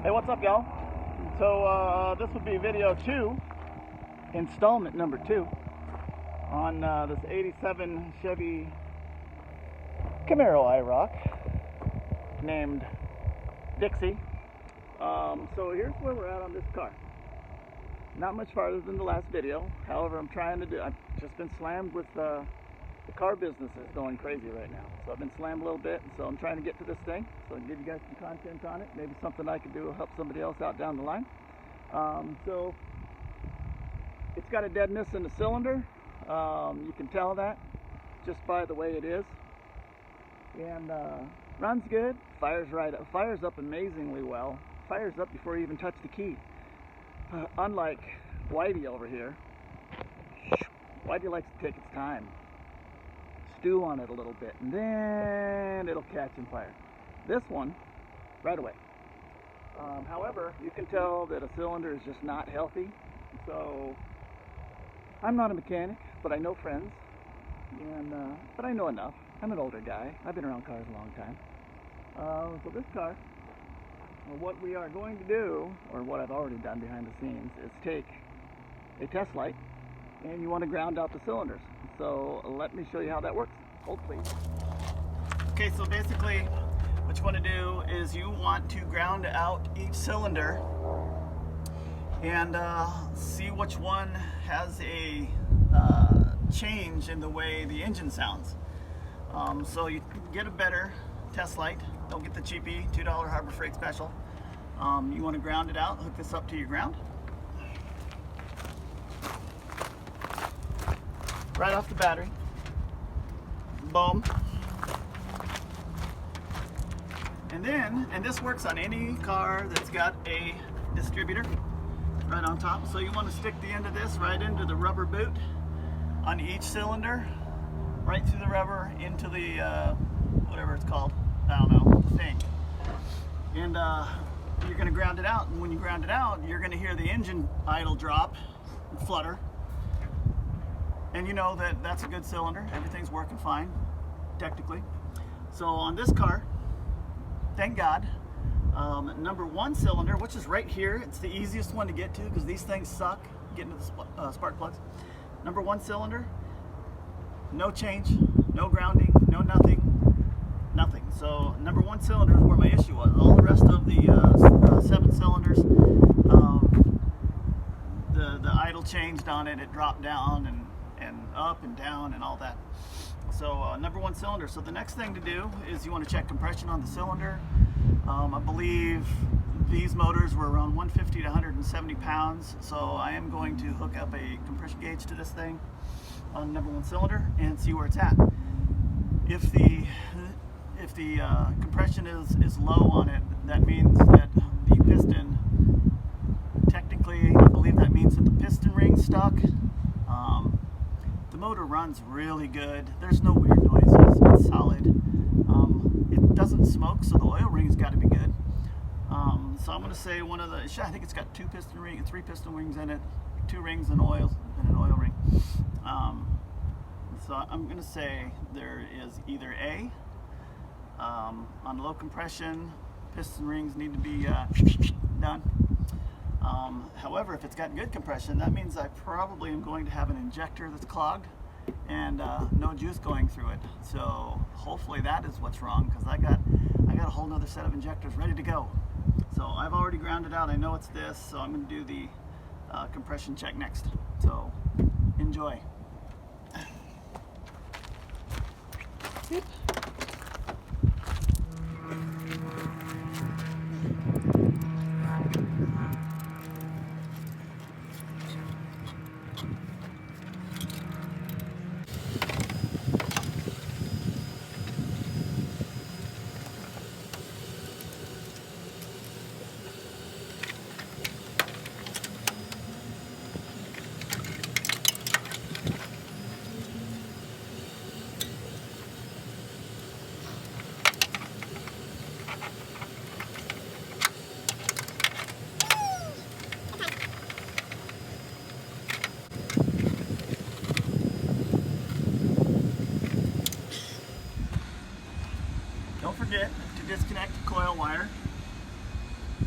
Hey, what's up, y'all? So this would be video 2, installment number 2 on this 87 Chevy Camaro Iroc named Dixie. So here's where we're at on this car. Not much farther than the last video. However, I've just been slammed with the car business is going crazy right now. So I've been slammed a little bit, so I'm trying to get to this thing so I can give you guys some content on it. Maybe something I could do to help somebody else out down the line. So it's got a deadness in the cylinder. You can tell that just by the way it is. And runs good, fires up amazingly well. Fires up before you even touch the key. Unlike Whitey over here. Whitey likes to take its time. Stew on it a little bit, and then it'll catch and fire. This one, right away. However, you can tell that a cylinder is just not healthy. So, I'm not a mechanic, but I know friends, and but I know enough. I'm an older guy. I've been around cars a long time. So this car, what we are going to do, or what I've already done behind the scenes, is take a test light, and you want to ground out the cylinders. So let me show you how that works. Hold please. Okay, so basically what you want to do is you want to ground out each cylinder and see which one has a change in the way the engine sounds. So you get a better test light. Don't get the cheapy $2 Harbor Freight special. You want to ground it out, hook this up to your ground. Right off the battery. Boom. And this works on any car that's got a distributor right on top. So you want to stick the end of this right into the rubber boot on each cylinder, right through the rubber into the whatever it's called, I don't know, thing. And you're going to ground it out. And when you ground it out, you're going to hear the engine idle drop and flutter. And you know that that's a good cylinder. Everything's working fine, technically. So on this car, thank God, number 1 cylinder, which is right here, it's the easiest one to get to because these things suck getting to the spark plugs. Number 1 cylinder, no change, no grounding, no nothing. So number 1 cylinder is where my issue was. All the rest of the 7 cylinders, the idle changed on it. It dropped down and up and down and all that. So number 1 cylinder. So the next thing to do is you want to check compression on the cylinder. I believe these motors were around 150 to 170 pounds. So I am going to hook up a compression gauge to this thing on number 1 cylinder and see where it's at. If the compression is low on it, that means that the piston, technically I believe that means that the piston ring's stuck. The motor runs really good. There's no weird noises. It's solid. It doesn't smoke, so the oil ring's got to be good. So I'm going to say I think it's got 3 piston rings in it, 2 rings and an oil ring. So I'm going to say there is either A, on low compression, piston rings need to be done. However, if it's got good compression, that means I probably am going to have an injector that's clogged and no juice going through it. So hopefully that is what's wrong, because I got a whole nother set of injectors ready to go. So I've already grounded out. I know it's this, so I'm going to do the compression check next. So enjoy. Yep.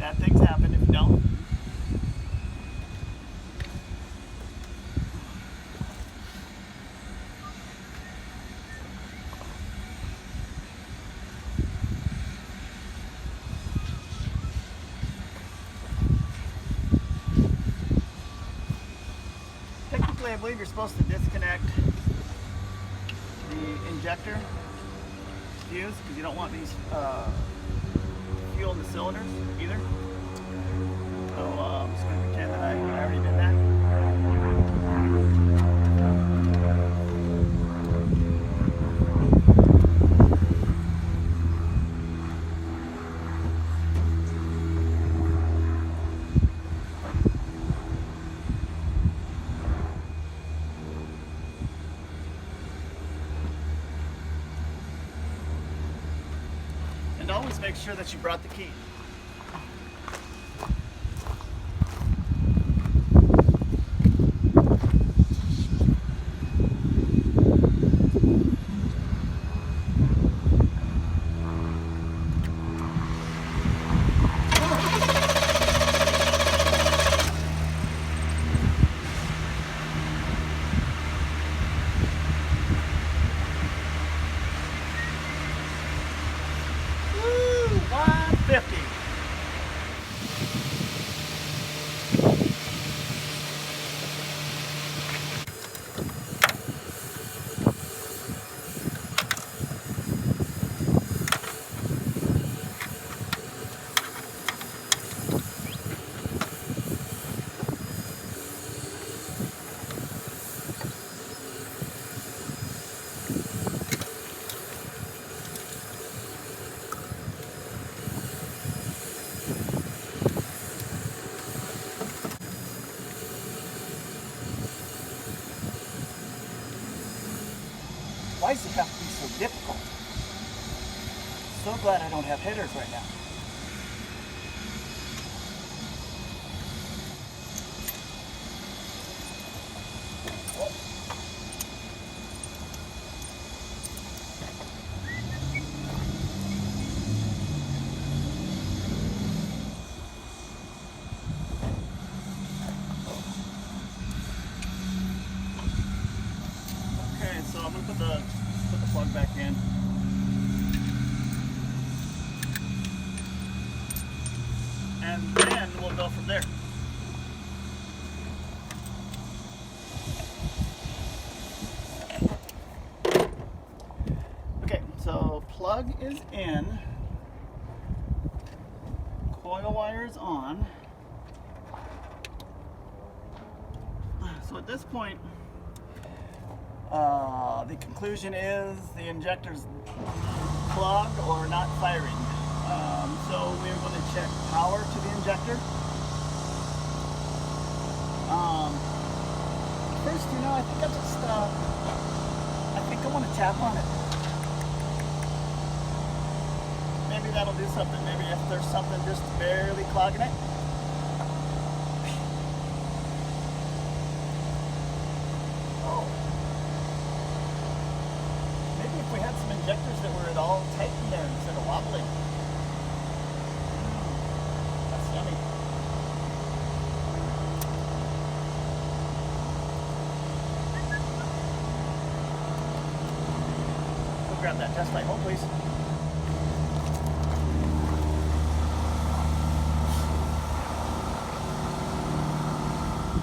Bad things happen if you don't. Technically, I believe you're supposed to disconnect the injector fuse because you don't want these fuel in the cylinders either. So I'm just going to pretend that I already did that. And always make sure that you brought the key. Woo! 150. Why does it have to be so difficult? So glad I don't have headers right now. Okay, so I'm gonna put the plug back in. And then we'll go from there. Okay, so plug is in, coil wire is on. So at this point, the conclusion is the injector's clogged or not firing. So we're going to check power to the injector. First, I think I think I want to tap on it. Maybe that'll do something. Maybe if there's something just barely clogging it. We had some injectors that were at all tight in there instead of wobbling. That's yummy. Go grab that test light hole, please.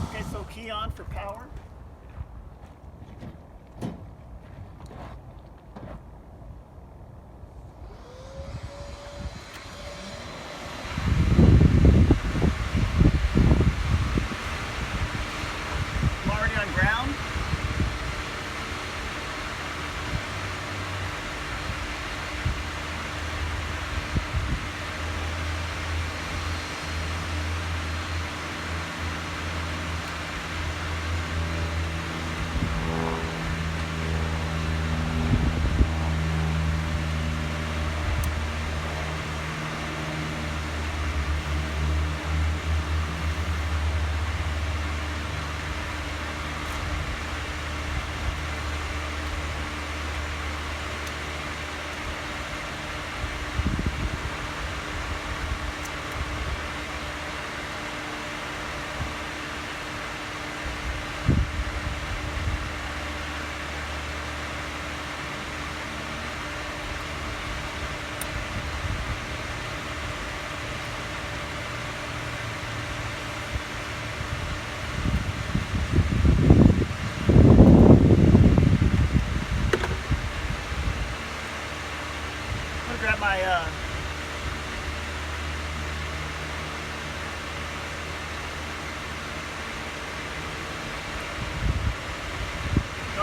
Okay, so key on for power.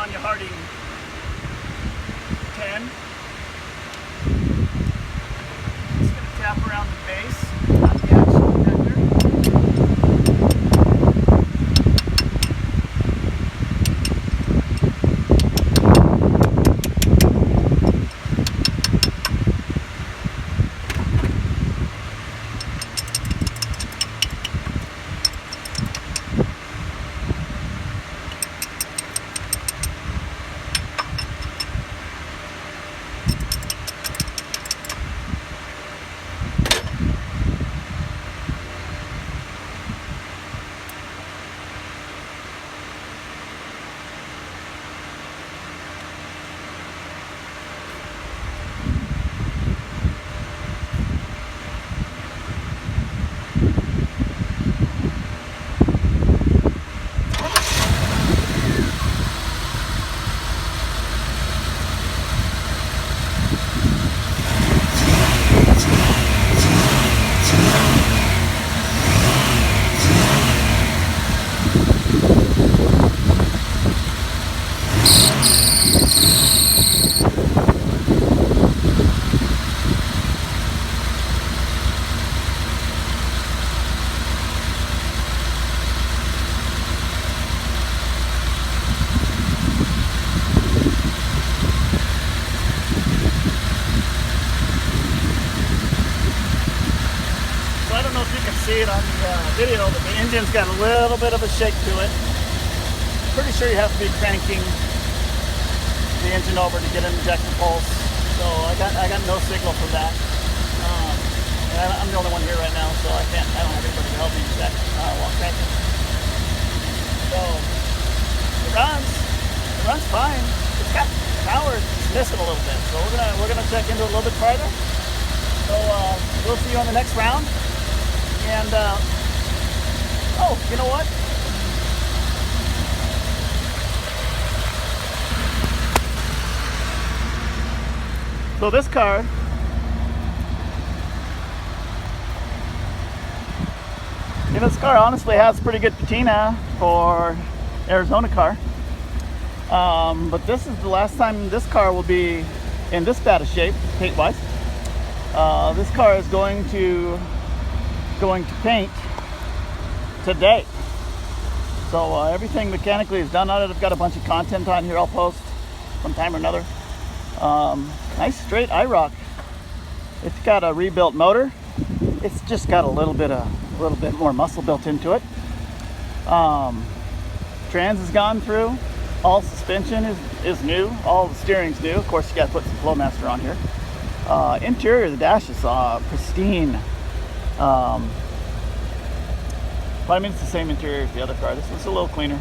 Tanya Harding 10. Just going to tap around the base on the action injector. See it on the video, but the engine's got a little bit of a shake to it. Pretty sure you have to be cranking the engine over to get an injector pulse. So I got no signal for that. And I'm the only one here right now, so I don't have anybody to help me check while cranking. So it runs fine. It's got power, it's missing a little bit. So we're gonna check into it a little bit farther. So we'll see you on the next round. And, oh, you know what? So this car, honestly has pretty good patina for Arizona car. But this is the last time this car will be in this bad a shape, paint-wise. This car is going to paint today. So everything mechanically is done on it. I've got a bunch of content on here I'll post sometime or another. Nice straight Iroc. It's got a rebuilt motor. It's just got a little bit more muscle built into it. Trans has gone through. All suspension is new. All the steering's new. Of course, you got to put some Flowmaster on here. Interior, the dash is pristine. But I mean, it's the same interior as the other car. This one's a little cleaner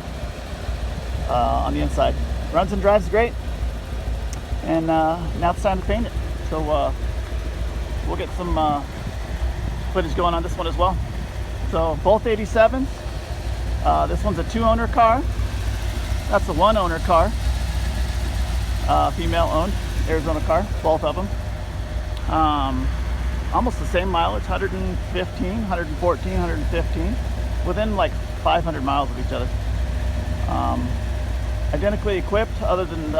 on the inside. Runs and drives great. And now it's time to paint it. So we'll get some footage going on this one as well. So both 87s. This one's a 2-owner car. That's a 1-owner car. Female owned Arizona car, both of them. Almost the same mileage, 115, 114, 115, within like 500 miles of each other. Identically equipped, other than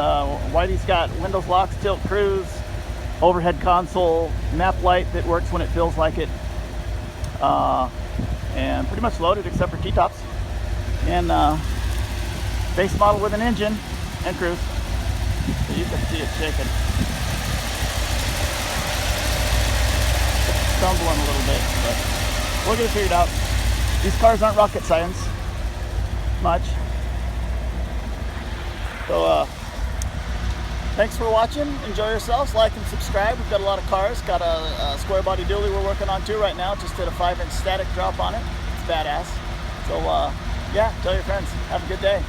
Whitey's got windows locks, tilt cruise, overhead console, map light that works when it feels like it, and pretty much loaded except for T-tops. And base model with an engine and cruise. So you can see it shaking. Stumbling a little bit, but we'll get it figured out. These cars aren't rocket science much. So thanks for watching. Enjoy yourselves. Like and subscribe. We've got a lot of cars. Got a square body dually we're working on too right now. Just did a 5-inch static drop on it. It's badass. So yeah, tell your friends. Have a good day.